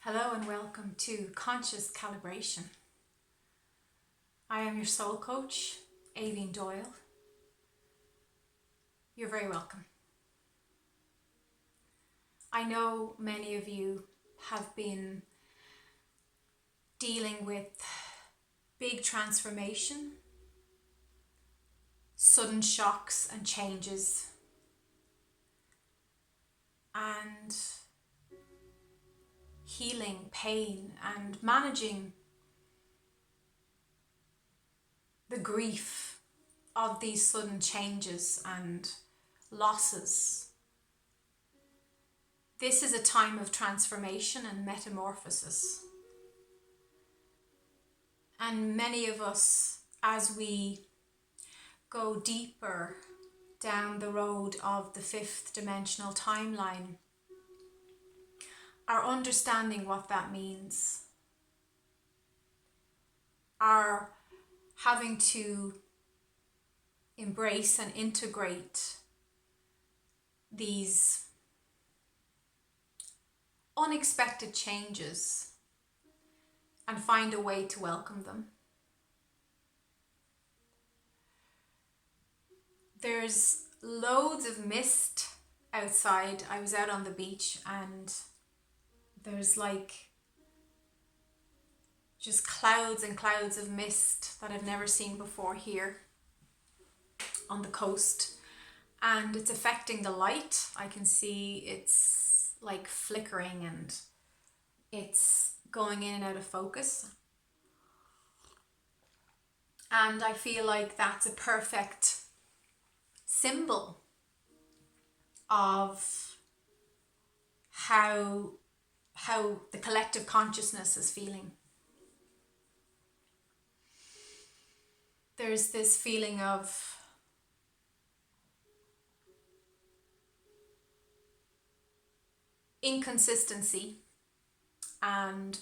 Hello and welcome to Conscious Calibration. I am your soul coach, Aileen Doyle. You're very welcome. I know many of you have been dealing with big transformation, sudden shocks and changes, and healing pain and managing the grief of these sudden changes and losses. This is a time of transformation and metamorphosis. And many of us, as we go deeper down the road of the fifth dimensional timeline, are understanding what that means, are having to embrace and integrate these unexpected changes and find a way to welcome them. There's loads of mist outside. I was out on the beach and there's just clouds and clouds of mist that I've never seen before here on the coast, and it's affecting the light. I can see it's like flickering and it's going in and out of focus, and I feel like that's a perfect symbol of how the collective consciousness is feeling. There's this feeling of inconsistency, and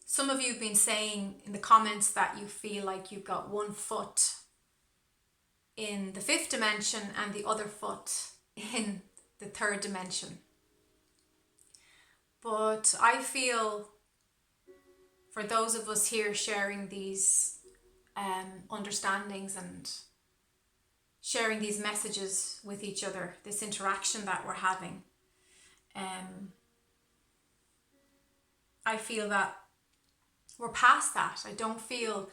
some of you have been saying in the comments that you feel like you've got one foot in the fifth dimension and the other foot in the third dimension. But I feel for those of us here sharing these understandings and sharing these messages with each other, this interaction that we're having, I feel that we're past that. I don't feel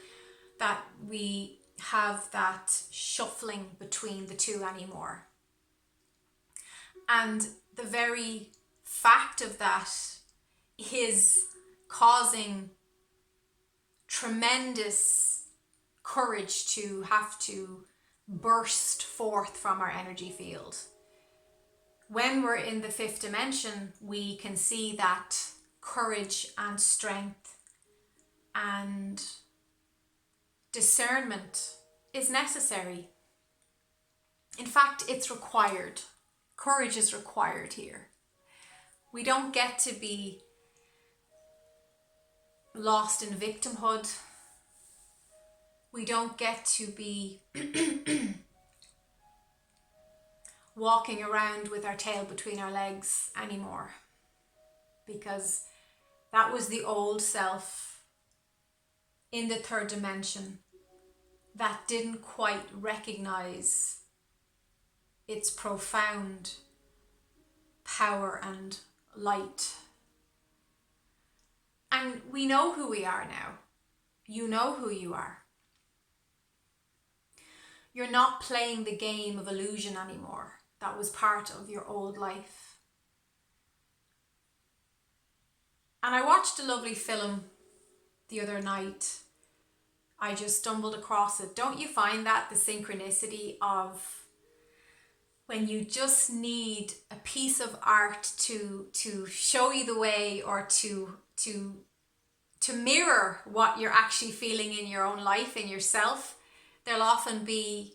that we have that shuffling between the two anymore. And the very fact of that is causing tremendous courage to have to burst forth from our energy field. When we're in the fifth dimension, we can see that courage and strength and discernment is necessary. In fact, it's required. Courage is required here. We don't get to be lost in victimhood. We don't get to be walking around with our tail between our legs anymore, because that was the old self in the third dimension that didn't quite recognize its profound power and light. And we know who we are now. You know who you are. You're not playing the game of illusion anymore. That was part of your old life. And I watched a lovely film the other night. I just stumbled across it. Don't you find that the synchronicity of when you just need a piece of art to show you the way, or to mirror what you're actually feeling in your own life, in yourself? There'll often be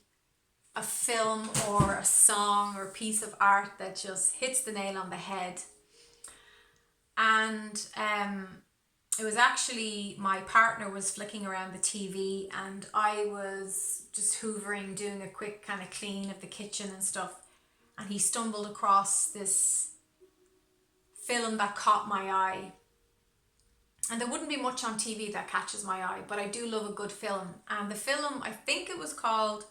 a film or a song or a piece of art that just hits the nail on the head. And it was actually, my partner was flicking around the TV and I was just hoovering, doing a quick kind of clean of the kitchen and stuff. And he stumbled across this film that caught my eye. And there wouldn't be much on TV that catches my eye, but I do love a good film. And the film, I think it was called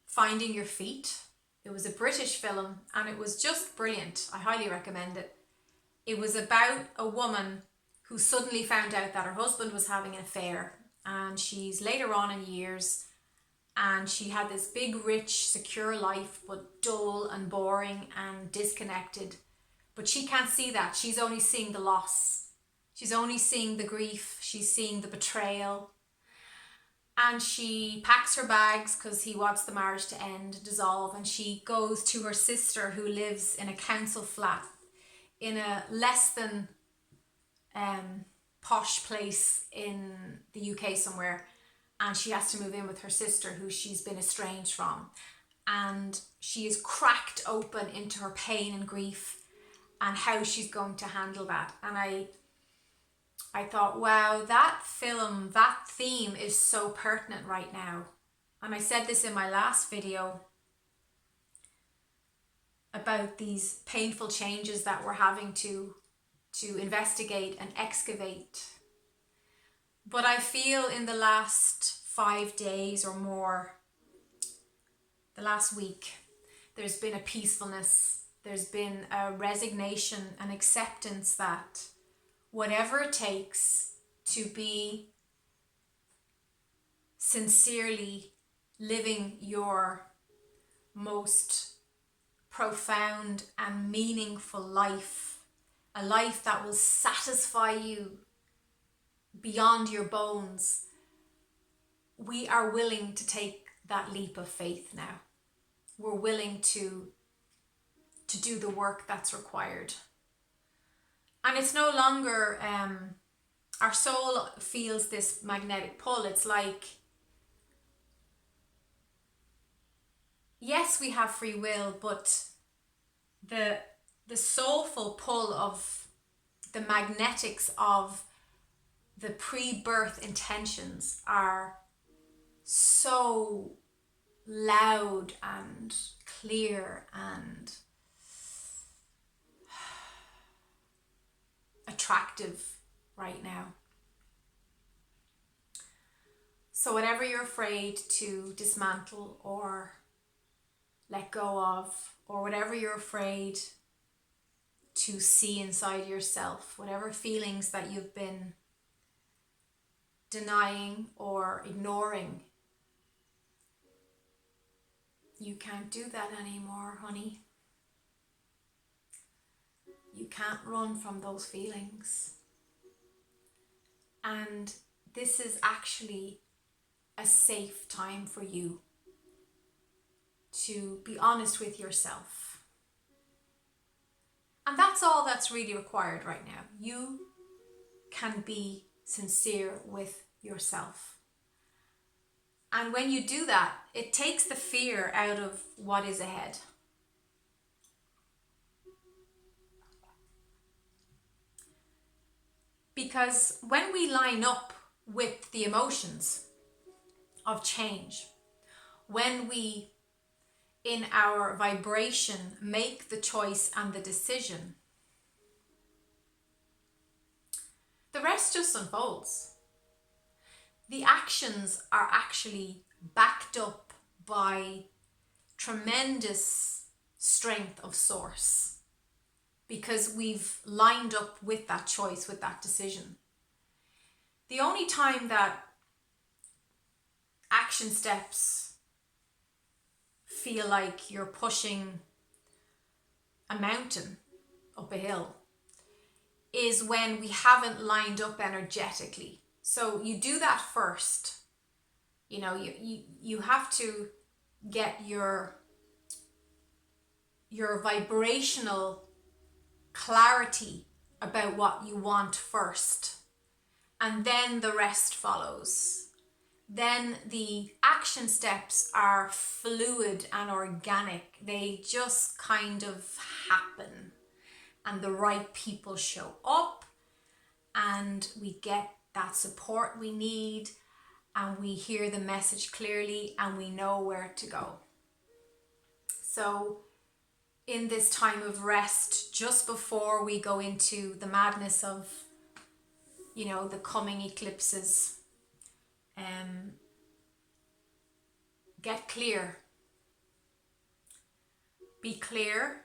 Finding Your Feet. It was a British film and it was just brilliant. I highly recommend it. It was about a woman who suddenly found out that her husband was having an affair, and she's later on in years, and she had this big, rich, secure life, but dull and boring and disconnected. But she can't see that. She's only seeing the loss. She's only seeing the grief. She's seeing the betrayal. And she packs her bags because he wants the marriage to end, dissolve, and she goes to her sister who lives in a council flat in a less than posh place in the UK somewhere, and she has to move in with her sister who she's been estranged from, and she is cracked open into her pain and grief and how she's going to handle that. And I thought, wow, that film, that theme is so pertinent right now. And I said this in my last video about these painful changes that we're having to investigate and excavate. But I feel in the last 5 days or more, the last week, there's been a peacefulness, there's been a resignation, an acceptance that whatever it takes to be sincerely living your most profound and meaningful life, a life that will satisfy you beyond your bones, we are willing to take that leap of faith now. We're willing to do the work that's required. And it's no longer, our soul feels this magnetic pull. It's like, yes, we have free will, but the soulful pull of the magnetics of the pre-birth intentions are so loud and clear and attractive right now. So whatever you're afraid to dismantle or let go of, or whatever you're afraid to see inside yourself, whatever feelings that you've been denying or ignoring, you can't do that anymore, honey. You can't run from those feelings. And this is actually a safe time for you to be honest with yourself. And that's all that's really required right now. You can be sincere with yourself. And when you do that, it takes the fear out of what is ahead. Because when we line up with the emotions of change, when we, in our vibration, make the choice and the decision, the rest just unfolds. The actions are actually backed up by tremendous strength of source, because we've lined up with that choice, with that decision. The only time that action steps feel like you're pushing a mountain up a hill is when we haven't lined up energetically. So you do that first. You know, you have to get your vibrational clarity about what you want first, and then the rest follows. Then the action steps are fluid and organic. They just kind of happen, and the right people show up, and we get that support we need, and we hear the message clearly, and we know where to go. So in this time of rest just before we go into the madness of, the coming eclipses. Get clear. Be clear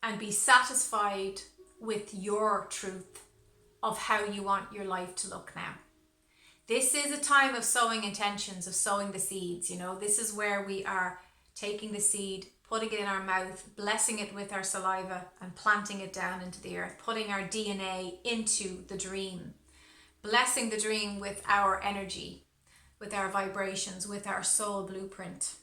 and be satisfied with your truth of how you want your life to look now. This is a time of sowing intentions, of sowing the seeds. This is where we are taking the seed, putting it in our mouth, blessing it with our saliva and planting it down into the earth, putting our DNA into the dream, blessing the dream with our energy, with our vibrations, with our soul blueprint.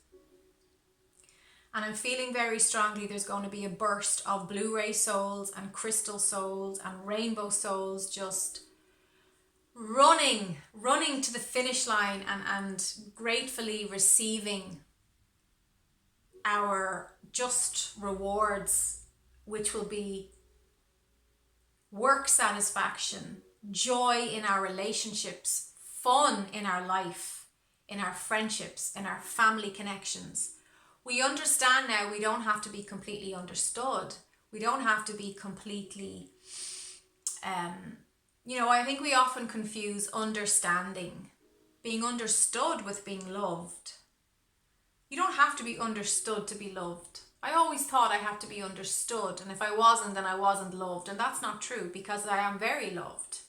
And I'm feeling very strongly there's going to be a burst of Blu-ray souls and crystal souls and rainbow souls just running to the finish line and gratefully receiving our just rewards, which will be work satisfaction, joy in our relationships, fun in our life, in our friendships, in our family connections. We understand now we don't have to be completely understood. We don't have to be completely, I think we often confuse understanding, being understood with being loved. You don't have to be understood to be loved. I always thought I had to be understood, and if I wasn't, then I wasn't loved. And that's not true, because I am very loved.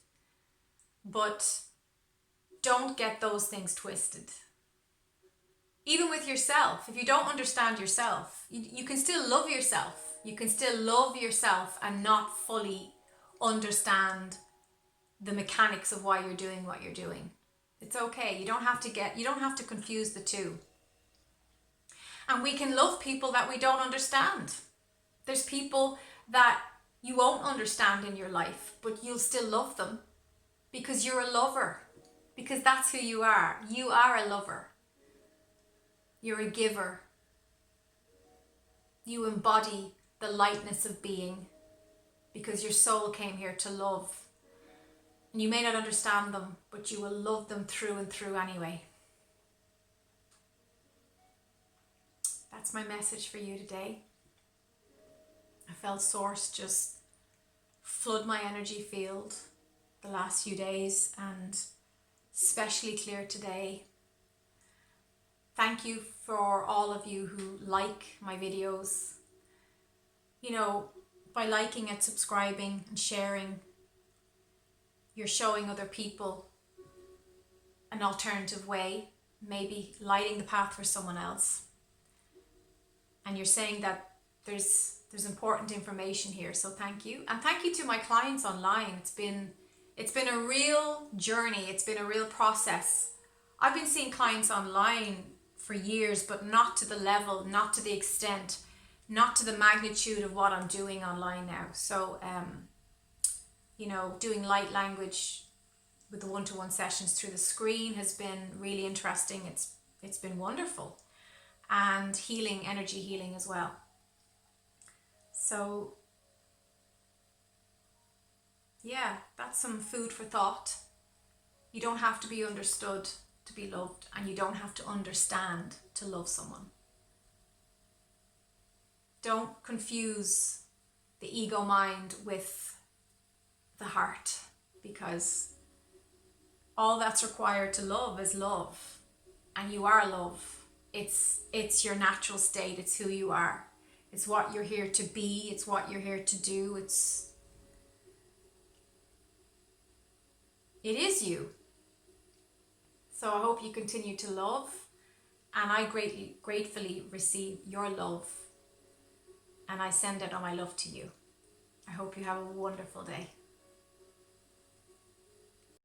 But don't get those things twisted. Even with yourself, if you don't understand yourself, you can still love yourself. You can still love yourself and not fully understand the mechanics of why you're doing what you're doing. It's okay. You don't have to confuse the two. And we can love people that we don't understand. There's people that you won't understand in your life, but you'll still love them because you're a lover, because that's who you are. You are a lover. You're a giver. You embody the lightness of being because your soul came here to love. And you may not understand them, but you will love them through and through anyway. That's my message for you today. I felt Source just flood my energy field the last few days, and especially clear today. Thank you for all of you who like my videos. By liking and subscribing and sharing, you're showing other people an alternative way, maybe lighting the path for someone else. And you're saying that there's important information here, so thank you. And thank you to my clients online. It's been a real journey. It's been a real process. I've been seeing clients online for years, but not to the level, not to the extent, not to the magnitude of what I'm doing online now. So, doing light language with the one-to-one sessions through the screen has been really interesting. It's been wonderful. And energy healing as well. So, yeah, that's some food for thought. You don't have to be understood to be loved, and you don't have to understand to love someone. Don't confuse the ego mind with the heart, because all that's required to love is love, and you are love. It's your natural state. It's who you are. It's what you're here to be. It's what you're here to do. It is you. So I hope you continue to love, and I gratefully receive your love, and I send out all my love to you. I hope you have a wonderful day.